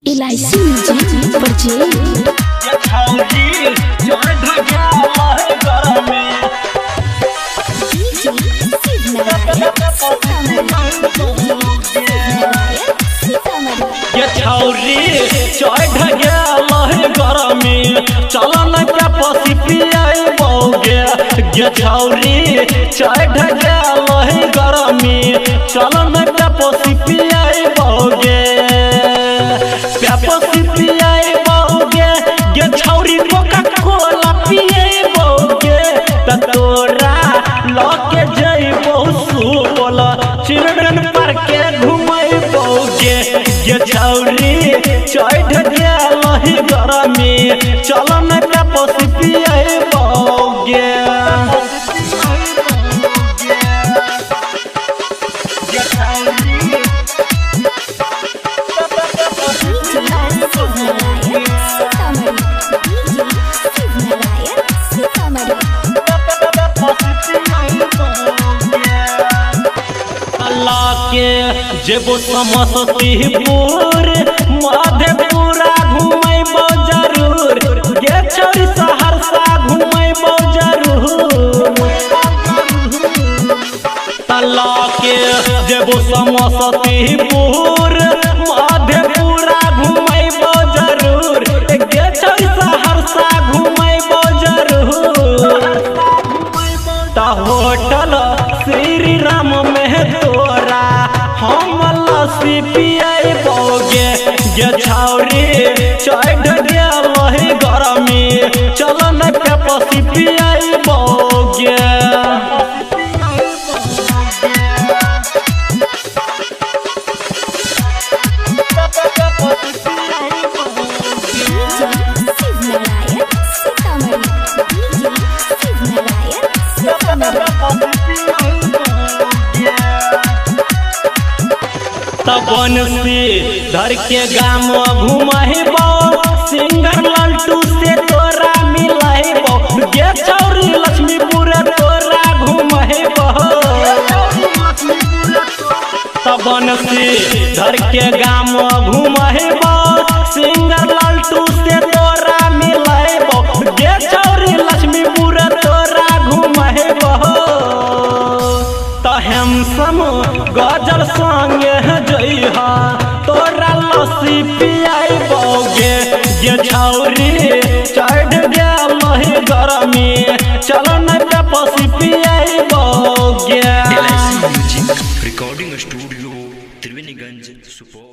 LIC music purchase छौरी चढ़ गया गरमी चलन के पसी पियाई बौगे गे छौरी चढ़ गया गरमी चलन के पसी पियाई बौगे पसी पियाई बौगे गे छौरी कोका कोला पियाई बौगे त तोरा लके जइबो सुबोल चिल्ड्रन पार्क के घुमई बौगे गे छौरी चढ़ गया गरमी चलन के पसी पियाई बौगे जेबो समस्तीपुर मधेपुरा घुमैबो जरूर गे छौरी सहरसा घुमैबो जरूर तला के जेबो समस्तीपुर मधेपुरा घुमैबो जरूर गे छौरी सहरसा घुमैबो जरूर ता होटल श्री राम में तोरा हम लस्सी पियाई बौगे गे छौरी चढ़ गया गरमी चलन के पसी पियाई बौगे बंसी धर के गाम घुमैबो सिंगर लल्टू से तोरा मिलैबो गे छौरी लक्ष्मीपुर तोरा घुमैबो बंसी धर के गाम घुमैबो सिंगर लल्टू से तोरा मिलैबो गे छौरी लक्ष्मीपुर तोरा घुमैबो हेमसम गजल संगे जइहा तोरा लस्सी पियाई बौगे गे छौरी चढ़ गया गरमी चलन के पसी पियाई बौगे LIC music recording studio Triveniganj Supaul.